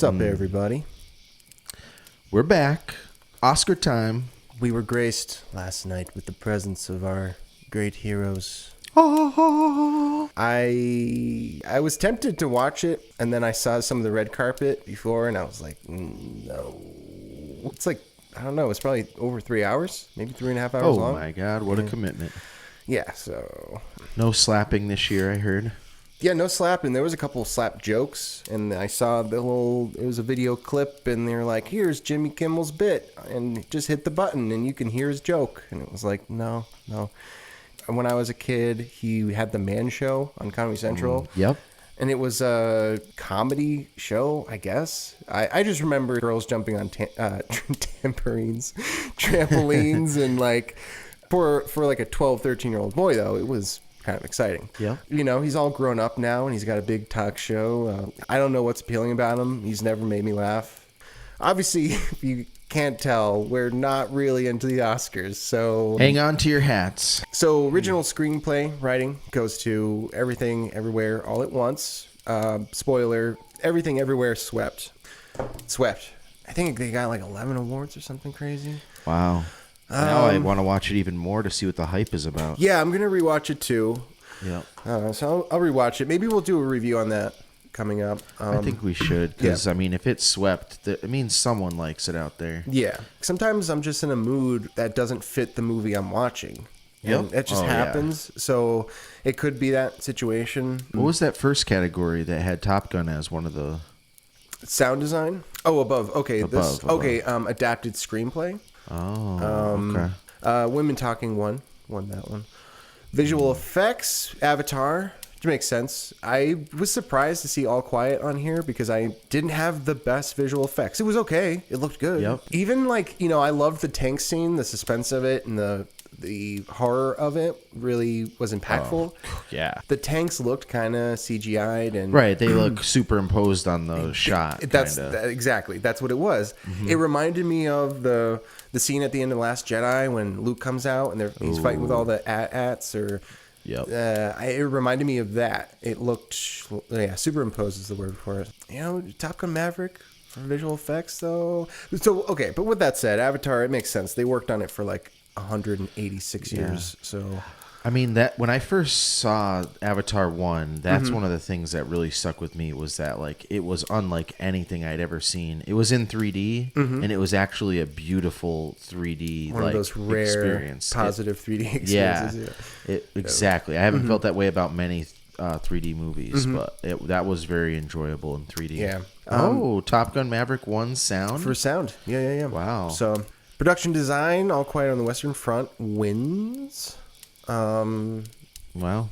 What's up, everybody? We're back. Oscar time. We were graced last night with the presence of our great heroes. I was tempted to watch it, and then I saw some of the red carpet before, and I was like, no. It's like, I don't know, it's probably over 3 hours, maybe 3.5 hours long. Oh my God, what a commitment. Yeah, so... No slapping this year, I heard. Yeah, no slapping. There was a couple slap jokes, and I saw it was a video clip, and they were like, here's Jimmy Kimmel's bit, and just hit the button, and you can hear his joke. And it was like, no. When I was a kid, he had the Man Show on Comedy Central. Yep. And it was a comedy show, I guess. I just remember girls jumping on tambourines, trampolines, and like, for like a 12, 13-year-old boy, though, it was kind of exciting. Yeah. You know, he's all grown up now, and he's got a big talk show. I don't know what's appealing about him. He's never made me laugh. Obviously, if you can't tell, we're not really into the Oscars, so... Hang on to your hats. So, original screenplay writing goes to Everything, Everywhere, All at Once. Spoiler, Everything, Everywhere swept. I think they got like 11 awards or something crazy. Wow. Now I want to watch it even more to see what the hype is about. Yeah, I'm going to rewatch it too. Yeah. So I'll rewatch it. Maybe we'll do a review on that coming up. I think we should, because, I mean, if it's swept, it means someone likes it out there. Yeah. Sometimes I'm just in a mood that doesn't fit the movie I'm watching. Yep. And it just happens. Yeah. So it could be that situation. What was that first category that had Top Gun as one of the... Sound design? Oh, above. Okay. Above. Adapted screenplay. Oh, okay. Women Talking won that one. Visual effects, Avatar, which makes sense. I was surprised to see All Quiet on here because I didn't have the best visual effects. It was okay. It looked good. Yep. Even like, I loved the tank scene, the suspense of it, and the horror of it really was impactful. Oh, yeah. The tanks looked kind of CGI'd and right. They look superimposed on the shot. Exactly. That's what it was. Mm-hmm. It reminded me of the scene at the end of Last Jedi when Luke comes out and he's fighting with all the AT-ATs or. Yep. It reminded me of that. It looked, superimposed is the word for it. Top Gun Maverick for visual effects though. So okay, but with that said, Avatar, it makes sense. They worked on it for like 186 years. So I mean, that when I first saw Avatar 1, that's one of the things that really stuck with me was that like it was unlike anything I'd ever seen. It was in 3D and it was actually a beautiful 3D one of those rare experience. Positive 3D experiences. Exactly. I haven't felt that way about many 3D movies, but that was very enjoyable in 3D. Yeah. Top Gun Maverick won sound? For sound. Yeah. Wow. So production design, All Quiet on the Western Front wins. Well,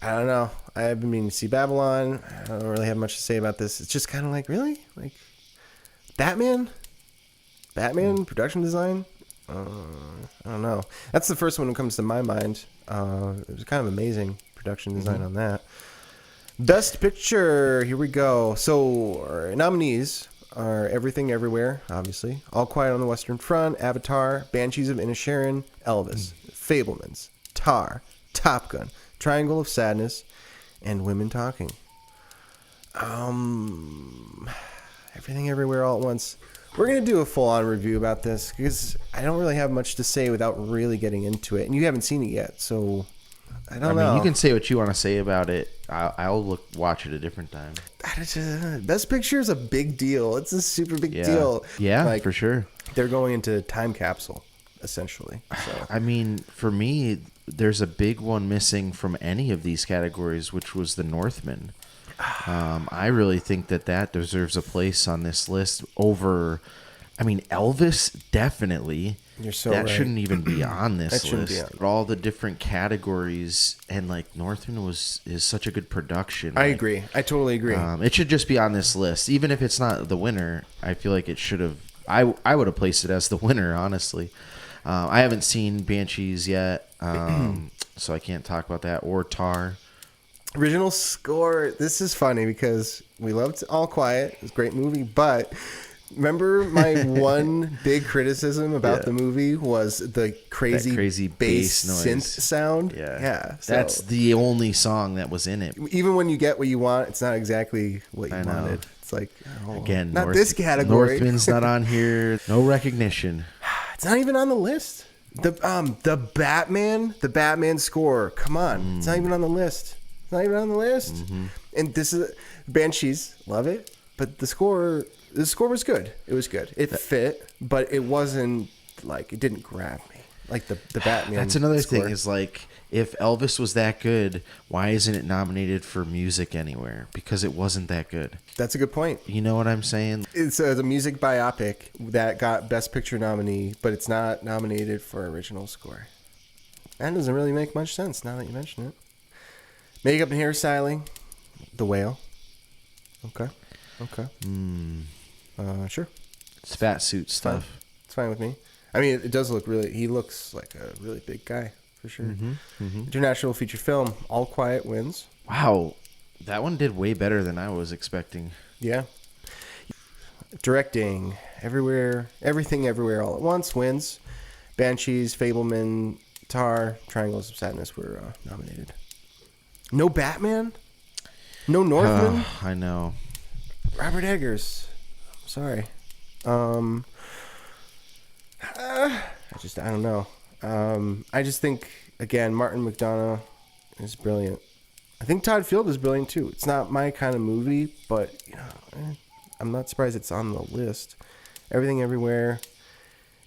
I don't know. I've been meaning to see Babylon. I don't really have much to say about this. It's just kind of like, really? Like, Batman production design? I don't know. That's the first one that comes to my mind. It was kind of amazing production design on that. Best Picture, here we go. So, our nominees are Everything Everywhere, obviously. All Quiet on the Western Front, Avatar, Banshees of Inisherin, Elvis, Fabelmans, Tar, Top Gun, Triangle of Sadness, and Women Talking. Everything Everywhere All at Once. We're going to do a full-on review about this because I don't really have much to say without really getting into it. And you haven't seen it yet, so I don't know. You can say what you want to say about it. I'll watch it a different time. Best Picture is a big deal. It's a super big deal. Yeah, for sure. They're going into a time capsule, essentially. So. I mean, for me, there's a big one missing from any of these categories, which was The Northman. I really think that deserves a place on this list over... I mean, Elvis, definitely. You're so that right. shouldn't even be on this shouldn't list. be on. All the different categories, and like Northman is such a good production. I agree. I totally agree. It should just be on this list, even if it's not the winner. I feel like it should have. I would have placed it as the winner, honestly. I haven't seen Banshees yet, so I can't talk about that, or Tar. Original score. This is funny because we loved All Quiet. It was a great movie, but remember my one big criticism about the movie was the crazy bass synth sound? Yeah. So, that's the only song that was in it. Even when you get what you want, it's not exactly what you wanted. It's like, oh, Again, not this category. Northman's not on here. No recognition. It's not even on the list. The Batman score. Come on, it's not even on the list. It's not even on the list. Mm-hmm. And this is Banshees. Love it, but the score was good. It was good. It fit, but it wasn't like it didn't grab me like the Batman. That's another score. thing. Is like if Elvis was that good, why isn't it nominated for music anywhere? Because it wasn't that good. That's a good point. You know what I'm saying? It's a music biopic that got Best Picture nominee, but it's not nominated for original score. That doesn't really make much sense now that you mention it. Makeup and hairstyling, The Whale. Okay. Sure. It's fat suit stuff. It's fine with me. I mean, it does look really. He looks like a really big guy for sure. International feature film, All Quiet wins. Wow, that one did way better than I was expecting. Yeah. Directing, Everything Everywhere All at Once wins. Banshees, Fableman, Tar, Triangles of Sadness were nominated. No Batman? No Northman? I know. Robert Eggers. Sorry. I don't know. I just think, again, Martin McDonagh is brilliant. I think Todd Field is brilliant too. It's not my kind of movie, but I'm not surprised it's on the list. Everything Everywhere.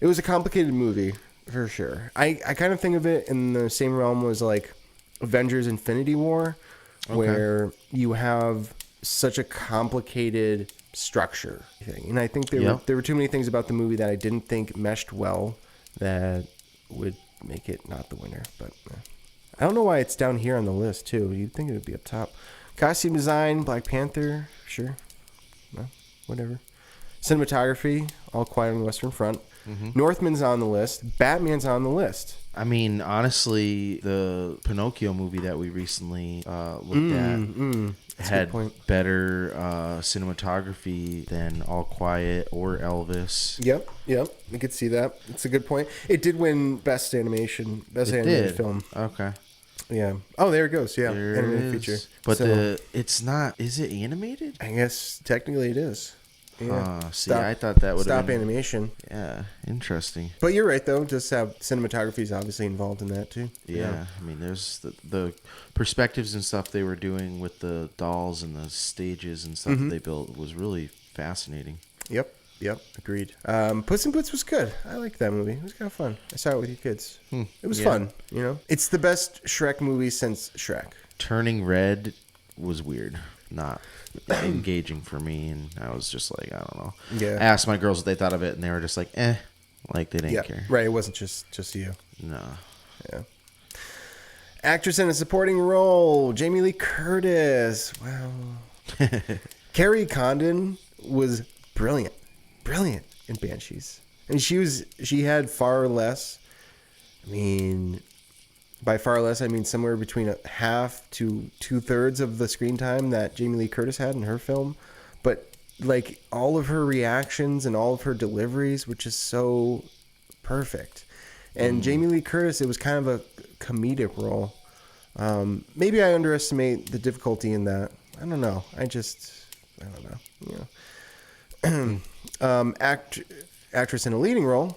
It was a complicated movie for sure. I kind of think of it in the same realm as like Avengers: Infinity War, where you have such a complicated structure thing. And I think there were too many things about the movie that I didn't think meshed well that would make it not the winner. But I don't know why it's down here on the list too. You'd think it would be up top. Costume design, Black Panther, sure. No, whatever. Cinematography, All Quiet on the Western Front. Northman's on the list. Batman's on the list. I mean, honestly, the Pinocchio movie that we recently looked at had better cinematography than All Quiet or Elvis. Yep. I could see that. It's a good point. It did win Best Animation, Animated Film. Okay. Yeah. Oh, there it goes. Yeah. There Animated it is. feature. But it's not. Is it animated? I guess technically it is. Yeah. I thought that would have been animation. Yeah, interesting. But you're right though. Just have cinematography is obviously involved in that too. Yeah. I mean, there's the perspectives and stuff they were doing with the dolls and the stages and stuff that they built was really fascinating. Yep. Agreed. Puss in Boots was good. I liked that movie. It was kind of fun. I saw it with your kids. It was fun. It's the best Shrek movie since Shrek. Turning Red was weird. Not engaging for me, and I was just like, I don't know. Yeah. I asked my girls what they thought of it, and they were just like, like they didn't care. Right. It wasn't just you. No. Yeah. Actress in a supporting role, Jamie Lee Curtis. Wow. Carrie Condon was brilliant in Banshees. And she had far less. I mean, by far less, I mean somewhere between a half to 2/3 of the screen time that Jamie Lee Curtis had in her film. But like all of her reactions and all of her deliveries, which is so perfect. And Jamie Lee Curtis, it was kind of a comedic role. Maybe I underestimate the difficulty in that. I don't know. I don't know. Actress in a leading role,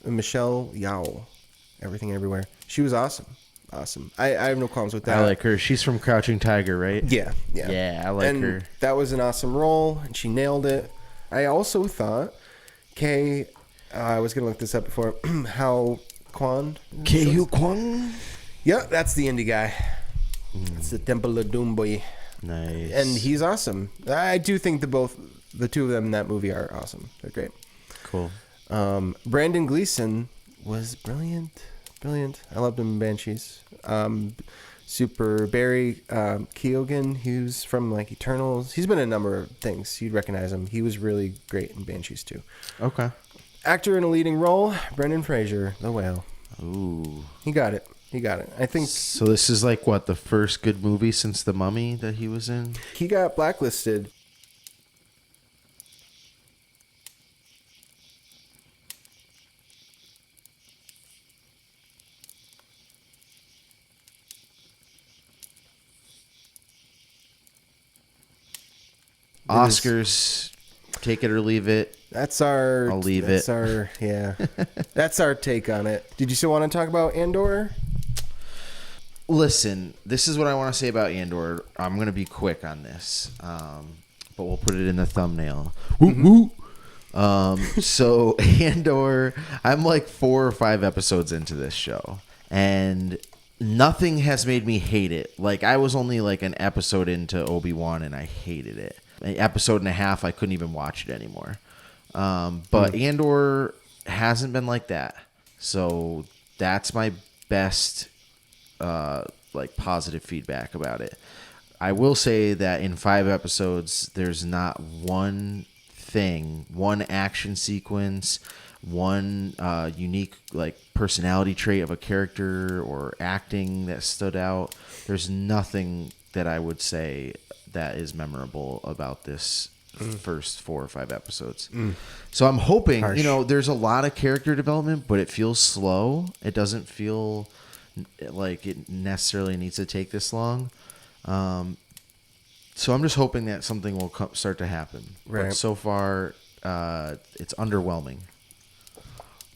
Michelle Yeoh. Everything Everywhere. She was awesome. I have no qualms with that. I like her. She's from Crouching Tiger, right? Yeah. Yeah, I like her. That was an awesome role, and she nailed it. I also thought I was going to look this up before, Hao Kwan. Keihu Kwang? Yeah, that's the indie guy. It's the Temple of Doom boy. Nice. And he's awesome. I do think the two of them in that movie are awesome. They're great. Cool. Brandon Gleeson was brilliant. I loved him in Banshees. Super Barry Keoghan, who's from like Eternals. He's been in a number of things. You'd recognize him. He was really great in Banshees too. Okay. Actor in a leading role, Brendan Fraser, The Whale. Ooh. He got it. I think so. This is like what, the first good movie since The Mummy that he was in? he got blacklisted. Oscars, take it or leave it. That's our. I'll leave that's it. Our yeah. That's our take on it. Did you still want to talk about Andor? Listen, this is what I want to say about Andor. I'm going to be quick on this, but we'll put it in the thumbnail. Woo woo. So Andor, I'm like 4 or 5 episodes into this show, and nothing has made me hate it. Like, I was only like an episode into Obi-Wan, and I hated it. An episode and a half, I couldn't even watch it anymore. But Andor hasn't been like that. So that's my best like positive feedback about it. I will say that in 5 episodes, there's not one thing, one action sequence, one unique like personality trait of a character or acting that stood out. There's nothing that I would say that is memorable about this first 4 or 5 episodes. So I'm hoping, Harsh. there's a lot of character development, but it feels slow. It doesn't feel like it necessarily needs to take this long. So I'm just hoping that something will start to happen. Right. But so far, it's underwhelming.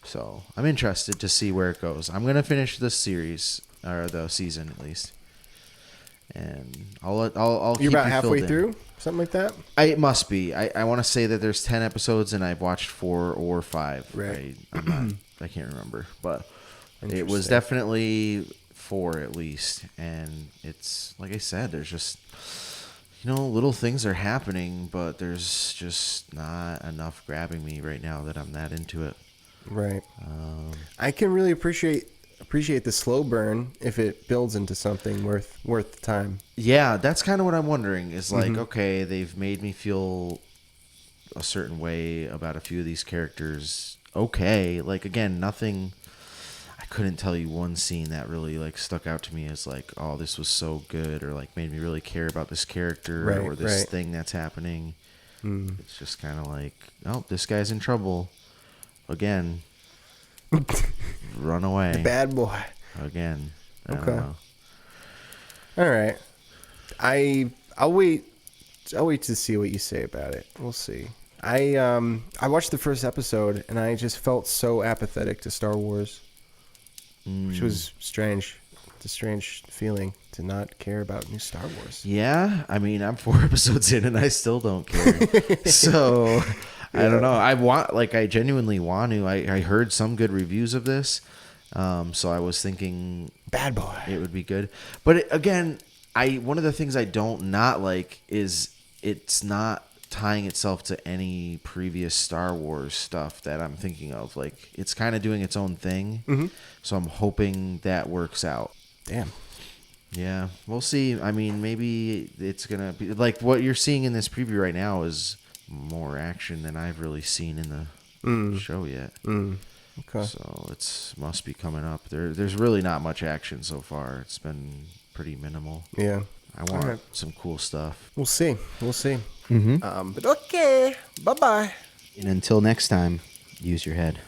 So I'm interested to see where it goes. I'm gonna finish this series or the season at least, and I'll keep You're about you halfway filled in. through, something like that. It must be. I want to say that there's 10 episodes and I've watched 4 or 5. Right. I can't remember, but it was Interesting. definitely 4 at least. And it's like I said, there's just little things are happening, but there's just not enough grabbing me right now that I'm that into it. Right. I can really appreciate the slow burn if it builds into something worth the time. Yeah, that's kind of what I'm wondering. Is like, okay, they've made me feel a certain way about a few of these characters. Okay, like again, nothing. I couldn't tell you one scene that really like stuck out to me as like, oh, this was so good, or like made me really care about this character or this thing that's happening. It's just kind of like, oh, this guy's in trouble again. Run away. The bad boy. Again. I don't Okay. know. All right. I'll wait to see what you say about it. We'll see. I watched the first episode and I just felt so apathetic to Star Wars, which was strange. It's a strange feeling to not care about new Star Wars. Yeah, I mean, I'm 4 episodes in and I still don't care. So I don't know. I genuinely want to. I heard some good reviews of this, so I was thinking Bad boy. it would be good. But again, one of the things I don't not like is it's not tying itself to any previous Star Wars stuff that I'm thinking of. Like, it's kind of doing its own thing. So I'm hoping that works out. Damn. Yeah, we'll see. I mean, maybe it's going to be like what you're seeing in this preview right now is more action than I've really seen in the show yet. Okay. So it must be coming up. There's really not much action so far. It's been pretty minimal. Yeah. I want Alright. some cool stuff. We'll see. But okay. Bye-bye. And until next time, use your head.